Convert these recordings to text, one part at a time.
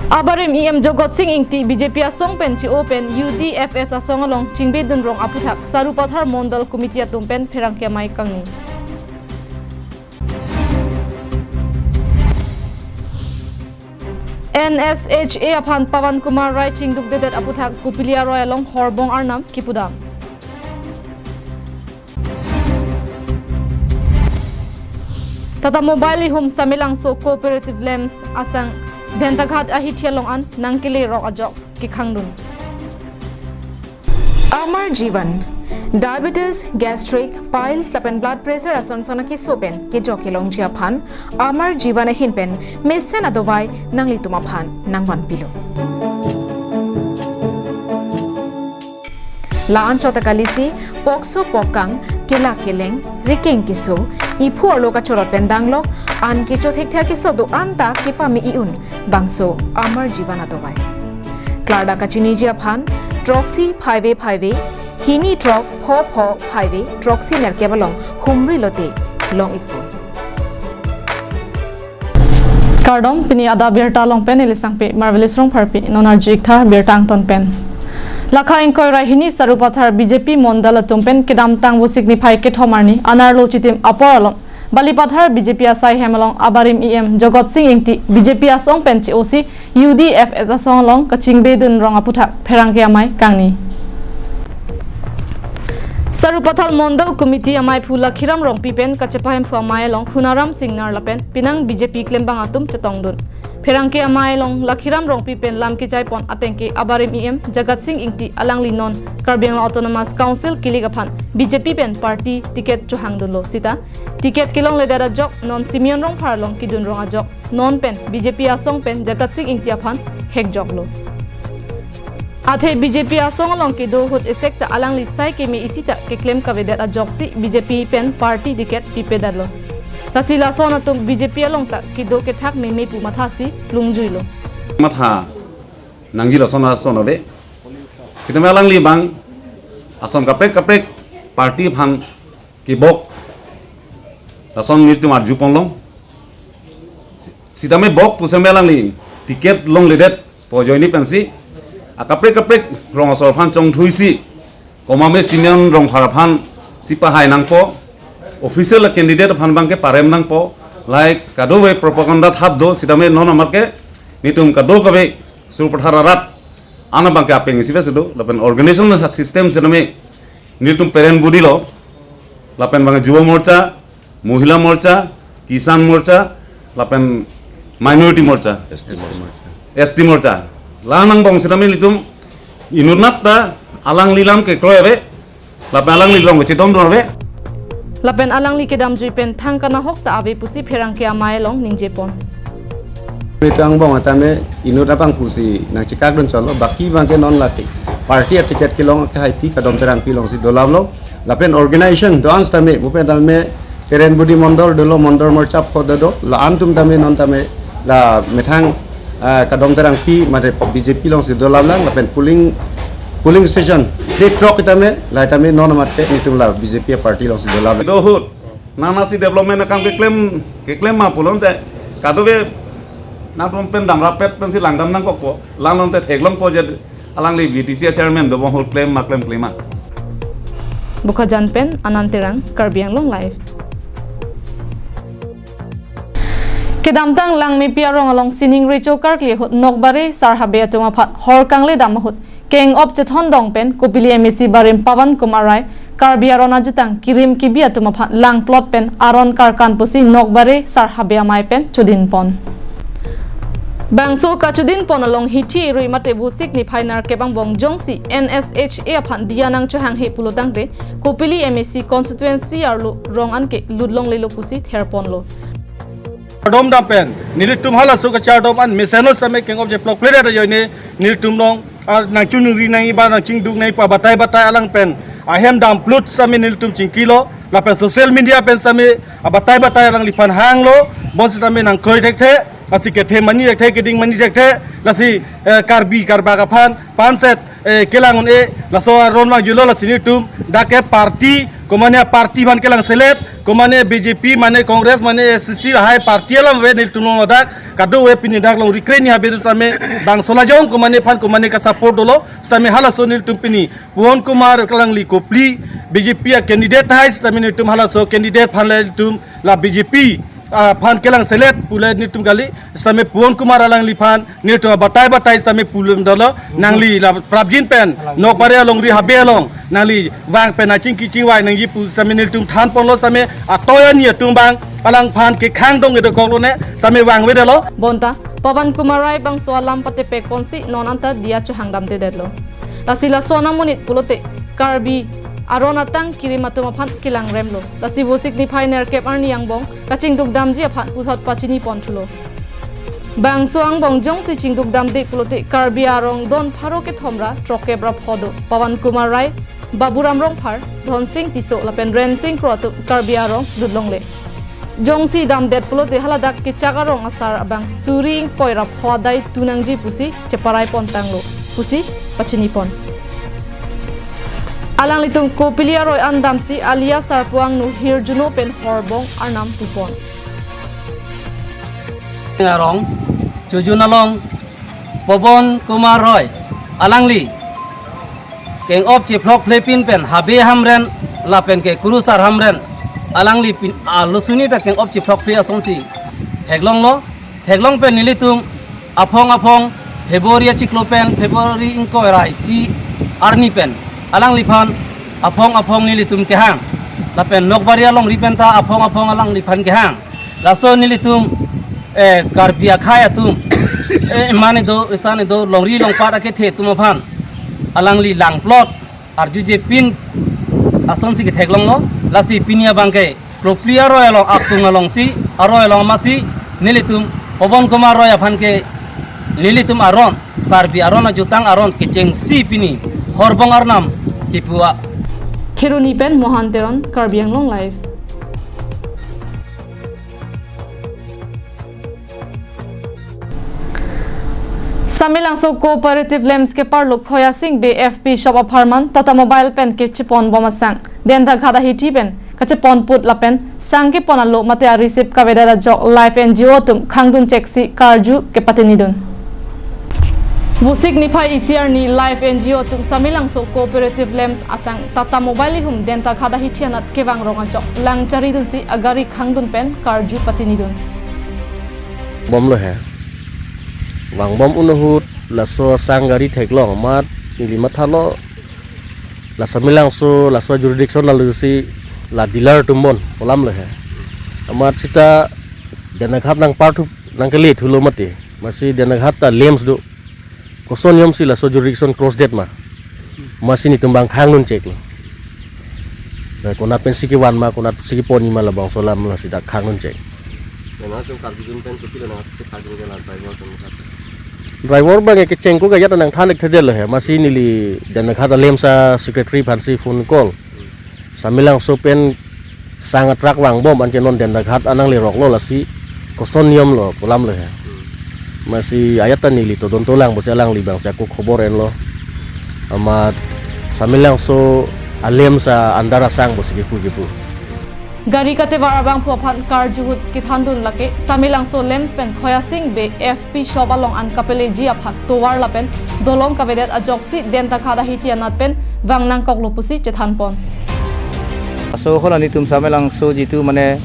Abarim EM Jogot Singh Ingti BJP asong pen chi open UDFS asong along chingbe dun rong aputhak Sarupathar Mondal Committee atumpen pherangkya mai kangni. NSHA aphan Pawan Kumar Rai chingduk dedet aputhak Kupilia Roy along Horbong Arnam Kipudam. Tata Mobile Home Samilang So Cooperative Lems asang Dentaghat ahithialong an nangkili rok ajok kikhangdun. Amar Jivan Diabetes, gastric, piles, lapen blood pressure ason sonaki sopen ke jokilong jiaphan Amar Jivan hinpen mesen adovai nangli tumaphan nangwan pilo. Laan chota kalisi pokso pokang kela keleng rikeng kiso ipu aloka chorot pendanglo an kicho thekthia kiso do anta kipami iun bangso Amar Jivan adovai. Klarda kachini jiaphan Troxy 5A hini drop pho 5A Troxy nerkebalong humri lote long ikpo. Kardom pini ada berta long pen ilisang pe marvelous rong parpi nonarjik tha bertang ton pen. Lakha ingkoi rai hini Sarupathar BJP Mondal atumpen kedam tang busik ni phai ke thomarni anarlo chitim aporalong Balipathar BJP asai hemalong Abarim EM Jogot Singh Ingti BJP asong pen chi OC UDFS asong long kachingbe dun rong aputhak pherangke amai kangni. Sarupathar Mondal Committee amai phula khiram rong pipen kachepahem phu amai long Hunaram Singh nar lapen pinang BJP klembang atum chetongdun pherangke amai long lakhiram rong pipen lam ki chaipon atengke Abarim EM Jagat Singh Ingti alang linon Karbiang Autonomous Council kiligaphan BJP pen party ticket chuhangdulo sita ticket kilong ledara jok non Simeon rong pharlong kidun rong ajok non pen BJP asong pen Jagat Singh Ingti aphan hek joklo athe BJP asong along ki do hut esekta alang lisai ke me isita ke claim ka vedat ajok si BJP pen party ticket pipedalo tasila sona tum BJP along ta ki do ke thak me pu matha si lungjuilo matha nangila sona de sidame alang li bang asom kaprek party phang ki bok asom nitu mar juponglong sidame bok pusame alang li ticket long ledet pojoini pensi akaprek rong asor phan chong thuisi komame simian rong haraphan sipahai nangpo official candidate phan bangke parem nangpo like kadowe propaganda thabdo sidame non amarke nitum kado kabe Surupathar rat ana bangke apeng sibe sedo lapen organization system sidame nitum parent budi lo lapen bangke juwa morcha mohila morcha kisan morcha lapen minority morcha ST morcha lanang bong sidame litum inurnat ta alang lilam ke kroebe lapen alang lilong ke chidom dorbe lapen alang li kedam juipen thangkana hokta abe pusi pherangke amai long ningjepon Metang bong atame inut apang pusi nang cikak don cholo baki bangke non laki party ticket kilong ke happy kadom terang pilong si dolablo lapen organization dance tame mupen tame keren budi mondol dolo mondor morchap khododo la antum tame non tame la methang kadom terang pi mate BJP long si dolablang lapen polling station de truck tame la tame non mate nitum la BJP party long si dolab dohut nana si development akam ke claim ma pulon te kadobe na pom pen dam rapet pen si langdam nang ko langlong te theklong po je alang li BTC chairman do bong claim ma buka janpen ananterang Karbiang long live kedamtang lang mi piarong along sining richo karkli hut nokbare sarhabe atuma phat hor kangle damahut keng op chethon dong pen Kopili MEC barim Pawan Kumar Rai Karbiaron ajutang kirim kibi atuma phat lang plot pen aron karkan pusi nokbare sarhabe amai pen chudin pon bangso kachudin pon along hithi rui mate busik ni phainar kebang bong jongsi NSHA aphan dianang chohang he pulotang re Kopili MEC constituency arlo rong anke ludlong lelo pusi therpon lo Dom dampen nilitum hala suka chardom an mesenos tame king of the block player joine nilitum long nang chunuri nang iba nang chingduk nang pa batai alang pen ahem dam plut same nilitum chingkilo la pe social media pen same batai alang lipan hanglo bon same nang kroi thekte asi ke the mani thekte keding mani thekte lasi karba ka phan panset kelangun la so ron ma julo la sinitum dake party komane party ban kelang selet komane BJP mane Congress mane SC hai party alam we nil tuno dak kado we pini dak long reclaim ni habiru tame bang solajong kumane phan kumane ka support dolo stame halaso nilitum pini Puan Kumar kalangli kopli BJP a candidate hai stame nilitum halaso candidate phan nilitum la BJP phan kelang selet pula nilitum kali stame Puan Kumar alangli phan nilitum batai stame pulum dolo nangli la prabjin pen nok pare long ri habe long nangli wang pen aching kiching wai nang yipu stame nilitum than pon lo stame atoya ni tum bang alang phan ke khang dong edo kok lo ne stame wang we dalo bonta Pawan Kumarai bang soalam pate pe konsi nonanta dia chu hangdam te dedlo lasila sona munit pulote karbi arona tang kirimatu maphan kilang remlo lasi bosik ni phainer kep arni yangbong kaching duk damji aphan puthot pachini ponthulo bang soang bong jong si chingduk dam de pulote karbi arong don pharo ke thomra troke bra phodo Pawan Kumarai Baburam rong phar Dhon Singh tiso lapen Ren Singh krotu karbi arong dudlongle Jongsi dam det pulo de haladak ke chagarong asar abang suring poira phodai tunangji pusi cheparai pontanglo pusi pachini pon alang litung kopilia roi andamsi alia sarpuang nu hirjuno pen horbong arnam tupon ngarong chujunalong Pawan Kumar Roy alangli keng op che phlok phlepin pen habe hamren la pen ke kurusar hamren alangli pin alusuni ta keng op chi phok phi asongsi theglong pen nilitum apong February February inko rai si arni pen alangli phan apong nilitum ke hang la pen nokbaria long ripenta apong alangli phan ke hang laso nilitum karbia khaya tum mane do isane do longri long para ke the tum phan alangli lang plot arjuje pin asonsi ke theglong lo lasi pinia bangke proplia royalong aktung along si aroyalong masi nilitum Pawan Kumar Roy aphan ke nilitum aron karbi aron jutang aron kecheng si pini horbong arnam kipua Khiruni pen Mohanteron Karbi Anglong live Samilangso Cooperative Lems ke parlo khoya sing BFP shop apartment Tata Mobile pen ke chipon bomasang den da khada hiti pen kache pon put lapen sangke ponalo mate a receive kaveda jo life NGO tum khangdun cheksi karju ke patenidun Busik nipha ECR ni life NGO tum Samilangso Cooperative Lems asang Tata Mobile hum den da khada hiti anat kewang ronga jo langchari dun si agari khangdun pen karju patenidun bom lo he wang bom unuhut la so sanggari theklong mat nili mathalo la Samilangso la so jurisdiction la lusi la dealer tumbon olam lo he amat sita denakhat nang partu nang kele thulo mate masi denakhat ta lems do koson yom si la so jurisdiction cross date ma masi ni tumbang khang nun check lo na konat pen siki wan ma konat siki poni ma la bang solam la sida khang nun check driver bang ke chengko ga yata nang thanek thedel he masi nili dan khata lemsa secretary phansi phone call Samilangso pen sang truck wang bom an kenon den khat anang le rok lo lasi koson niom lo polam lo he masi ayatan nili to don tolang bo selang li bang sa ko khobor en lo amat Samilangso alemsa andara sang bo sigi pugipu Gari kate barabang phuaphan karjuhut kithandun lake Samilangso Lems pen khoya sing be FP shop along an kapele ji aphat towar lapen dolong kavedet ajoksi denta khada hitianat pen wangnang koklopusi chethanpon So holani tum Samilangso jitu mane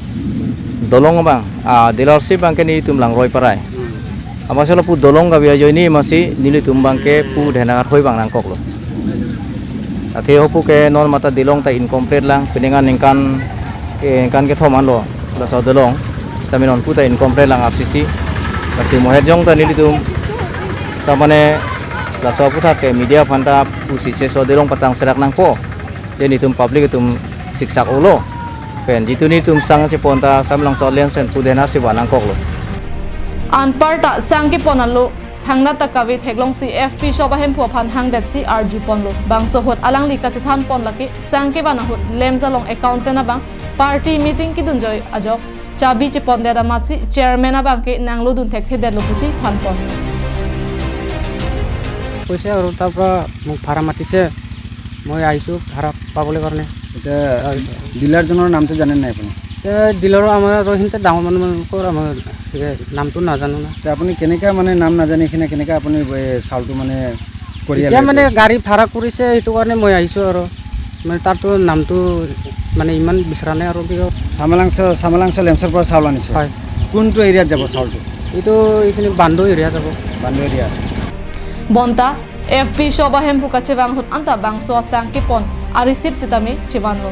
dolong bang dealership bang ke ni tum lang roi parai amasalo pu dolong ga biya joini masi nili tum bang ke pu dhena hoi bang nang koklo ate hopu ke non mata dilong ta incomplete lang peningan ningkan kan ke thoman lo la so dolong staminon puta incomplete lang RCC kasi moher jong ta nili tum ta mane la so puta ke media phanta pusi se so dolong patang serak nang po jeni tum public tum siksak ulo pen jitu ni tum sang che ponta Samilangso lensen pudena se wanang koklo an parta sangke ponalo thangna takawi theglong si FP shop ahem phuaphan hangdet si arju ponlo bangso hot alangli ka chethan pon lake sangke bana hot lemzalong account na bang party meeting ki dunjoy ajo chabi che pon deda masi chairman abang ke nanglo dun thek the delo pusi than pon পইচা আৰু তাৰ পৰা মোক ভাড়া মাতিছে মই আহিছোঁ ভাড়া পাবলৈ কাৰণে এতিয়া ডিলাৰজনৰ নামটো জানে নাই আপুনি ডিলাৰৰ আমাৰ আৰু সিহঁতে ডাঙৰ মানুহৰ আমাৰ নামটো নাজানো না আপুনি কেনেকৈ মানে নাম নাজানি এইখিনি কেনেকৈ আপুনি চাউলটো মানে কৰি এতিয়া মানে গাড়ী ভাড়া কৰিছে সেইটো কাৰণে মই আহিছোঁ আৰু মানে তাৰতো নামটো মানে ইমান বিচৰা নাই আৰু কি চামলাংচ লেমচৰ পৰা চাউল আনিছে হয় কোনটো এৰিয়াত যাব চাউলটো এইটো এইখিনি বান্দো এৰিয়া যাব বান্দো area bonta FP Shobahem Pukachevang Hut Anta Bangso Sang Kipon Arisip Sitame Chivano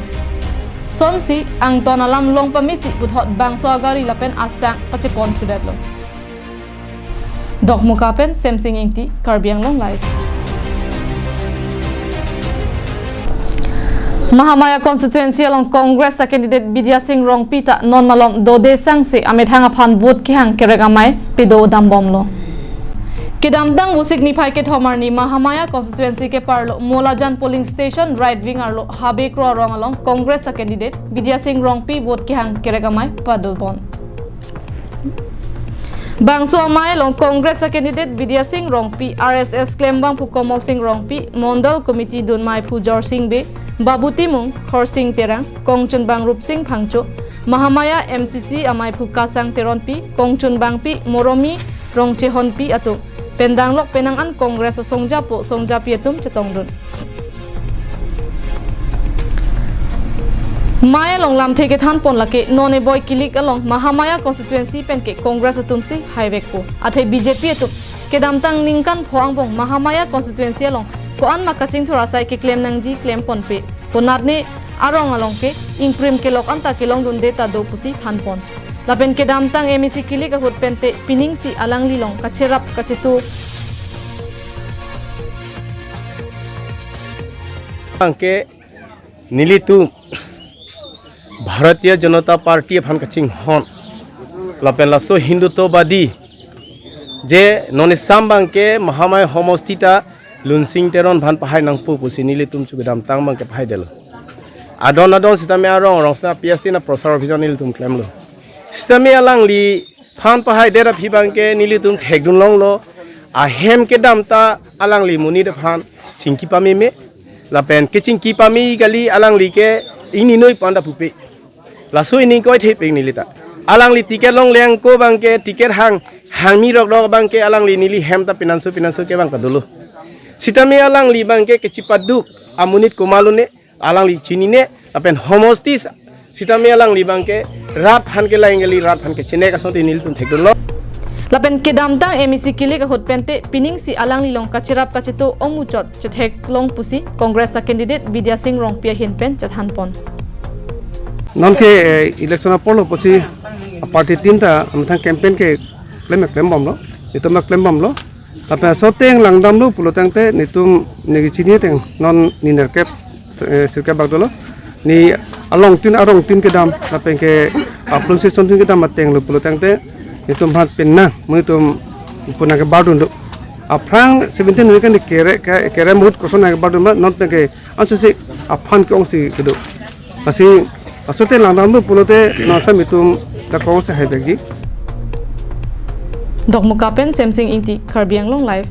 Sonsi Ang Tonalam Long Pamisi Buthot Bangso Agari Lapen Asang Pachipon Tudadlo Dok Mukapen Semsing Inti Karbiang Long Life Mahamaya constituency along Congress sa candidate Bidya Singh Rongpita non malom dode sangse amethang aphan vote ki hang keregamai pido dambomlo Kedamtang busik ni phai ke thomarni Mahamaya constituency ke parlo Molajan polling station right wing arlo habe kro rong along Congress sa candidate Bidya Singh Rongpi vote ki hang keregamai padobon Bangso amai long Congress sa candidate Bidya Singh Rongpi RSS Klembang Pu Komal Singh Rongpi Mondal Committee Dun Mai Pu Jor Singh Be Babuti Mung Khor Singh Terang Kongchun Bang Rup Singh Phangcho Mahamaya MCC amai Pu Kasang Teronpi Kongchun Bang Pi Moromi Rongche Honpi ato Pendang lok penangan Congress sa Songjapi atum chetongdun Maya long lam theke than pon lake none boy kilik along Mahamaya constituency penke Congress atumsi highway ko athe BJP atum kedamtang ningkan phoang bong Mahamaya constituency along ko an makaching thora sai ke claim nangji claim pon pe ponatne arong along ke increm ke lok anta ke long dun data do pusi than pon lapen kedamtang MEC kilik ahut pente pining si alangli long kacherap kachetu angke nilitu Bharatiya Janata party फान कचिंग हन लापेन lasso हिंदुत्ववादी जे ननिसाम बांके महामाय समष्टिता लुनसिंग तेरन भान पहाय नांगपु पुसिनिले तुम चुगदाम तांग बांके पहाय देलो आदन सितामे आरं रंसना पियास्ति ना प्रचार अभियान निल तुम क्लेमलो सितामे आलांगली फान पहाय देरा फिबांके निले तुम थेगदुन लंगलो आहेम के दामता आलांगली मुनि दे फान चिंकी पामी मे लापेन के चिंकी पामी गली आलांगली के इनि नोय पांडा फुपे लासो इनि कोय थे पेग निलिता आलांगली टिकेट लं लेंग को बांके टिकेट हांगमी रक रक बांके आलांगली निली हेमता पिनांसो के बांका दलो सितामे आलांगली बांके के चिपादुक आमुनित कुमालुने आलांगली चिनिने अपेन होमोस्टिस सितामे आलांगली बांके रात हान के लाइंगली रात हान के चिने का सोते निल तुम थेगदलो lapen kedamtang MEC kilik ahut pente pining si alangli long kachirap kachetu omuchot chethek long pusi Congress sa candidate Bidya Singh Rongpia hin pen chathan pon non ke election apolo posi party tinta amthang campaign ke claim bom lo nitum claim bom lo apa soteng langdam lo pulotang te nitum negi chini teng non niner kep sirka bagdolo ni arong tin ke dam lapen ke aplon se son tin ke dam mateng lo pulotang te nitum hat penna muitum puna ke badun do aprang 17 weekend kere mut koson ke badun not ke ansu se afan ke ongsi kedo asi asote landam lo pulote nasa mitum ka kong se haidagi Dok Mukapen Semsing Inti Karbiang Long Live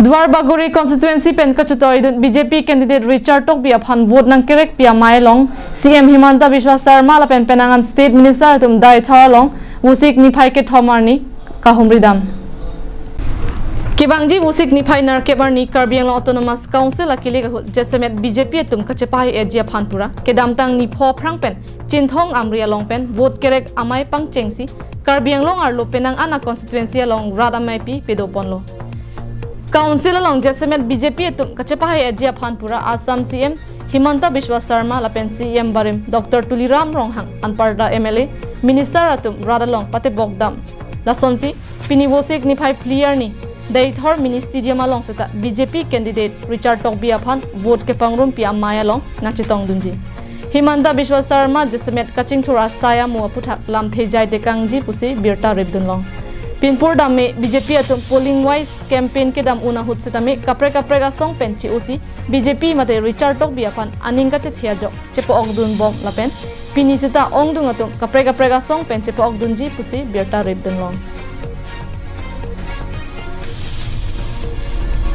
Dwar Baguri constituency pen kachutoy BJP candidate Richard Tokbi aphan vote nang kerek pia mai long CM Himanta Biswa Sarma la pen penangan state minister tum dai thar long usik ni phai ke thomarni kahumridam Kibangji usik ni phai nar kebarni Karbiang Long Autonomous Council akili ga jesemet BJP tum kachepai ejia phanpura kedamtang ni pho phrang pen chinthong amria long pen vote kerek amai pang chengsi Karbiang Long arlo penang ana constituency long radamai pi pedoponlo Council along Jesemet BJP tum kachepai ejia phanpura Assam CM Himanta Biswa Sarma lapen CM Barim Dr. Tuliram Ronghang Anparda MLA Minister atum radalong pate bogdam lasonsi pinibosik ni phai clear ni Daithor mini stadium along seta BJP candidate Richard Tokbi aphan vote ke pangrum pia maya long ngachitong dunji Himanta Biswa Sarma Jesemet kaching thura saya mu aputhak lam thejai dekangji pusi birta rebdun long Pinpur dame BJP atum polling wise campaign ke dam una hut setame kapre ga song penchi usi BJP mate Richard Tokbi aphan aninga che thia jo chepo ogdun bom lapen pini sita ongdung atum kapre ga song pen chepo ogdunji pusi birta rebdun long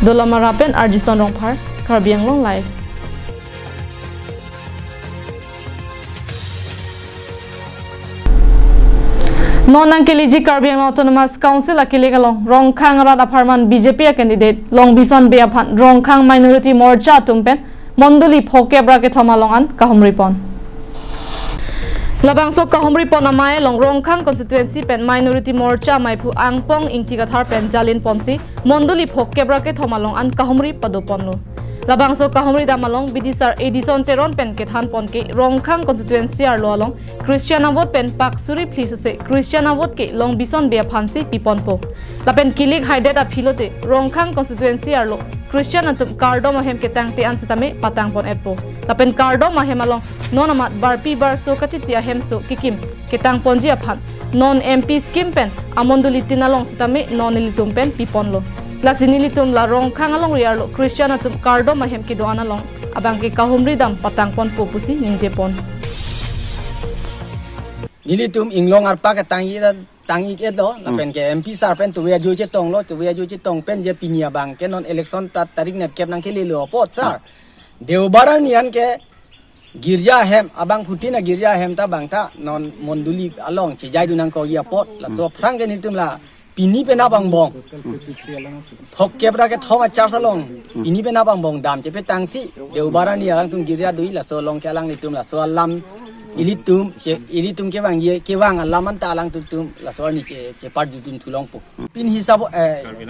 Dolama rapen Arjison Rongphar Karbiang Long Live Nonang Kiliji Karbi Anglong Autonomous Council Akiligalong Rongkhang Rada Parman BJP candidate Long Bison Beapan Rongkhang Minority Morcha Tumpen Monduli Phoke Bracket Thomalongan Kahumripon Labangso Kahumripon Amay Long Rongkhang constituency pen Minority Morcha Maipu Angpong Ingtigathar pen Jalin Ponsi Monduli Phoke Bracket Thomalongan Kahumri Padoponlo Labangso Kahumri Damalong Bidisar Edison Teron pen Kethan Ponke Rongkhang constituency Arloalong Christian Avot pen Pak Suri Plisuse Christian Avot ke Long Bison Bea Phansi Piponpo Lapen Kilik Haidet Aphilote Rongkhang constituency Arlo Christian Atum Kardo Mahem Ketang Te Ansitame Patang Pon Etpo Lapen Kardo Mahem Along Non Amat Barpi Bar So Kachitia Hemso Kikim Ketang Ponji Aphan Non MP Scheme pen Amonduli Tinalong Sitame Non Ilitum pen Piponlo Lasinilitum la Rongkhang along riarlo Christian atum Kardo Mahem Kidoan along abang ke Kahumri dam Patang Pon Popusi Ninjepon Nilitum inglong arpa ka tangi ke do la pen ke MP sar pen tu ya ju che tong lo tu ya ju che tong pen je pinia bang ke non election tarik net kep nang ke le lo pot sar deubaran yan ke girja hem abang putina girja hem ta bang ta non monduli along che jai du nang ko ya pot la so prang ke nilitum la pini pe na bang bong thok kebra ke thoma char salong pini pe na bang bong dam che pe tangsi deubaran ni alang tum girja dui la so long ke alang litum la so lam ilitum ke bang ye ke bang alaman ta alang tum la so ni che par du tum thulong po pin hisab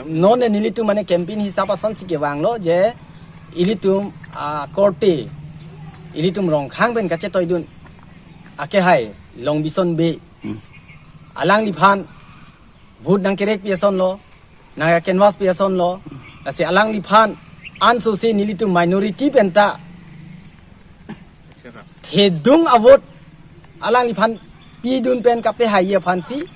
non ne nilitum mane campaign hisab ason si ke bang lo je ilitum korte ilitum Rongkhang ben ka che toy dun ake hai Long Bison be alang liphan Bud nang kerek piason lo, nang canvas piason lo, nasi alang liphan, anso se nilitum minority penta, hedung avot, alang liphan pidun pen kape haya pansi,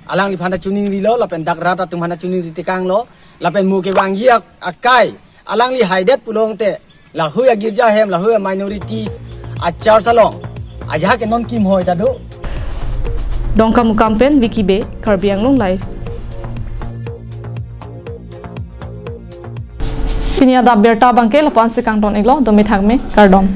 alang liphan ta chuning rilo, lapen dak rata tumhan ta chuning ritikang lo, lapen muke wangi akai, alang li haidet pulong te, lahuya girja hem, lahuya minorities, achar salong, aja ke non kim hoy tadu. Dongkamu Kampen Wiki B Karbi Anglong Live Pinia da berta bangke lapan sekang ton iglo domi thangme kardom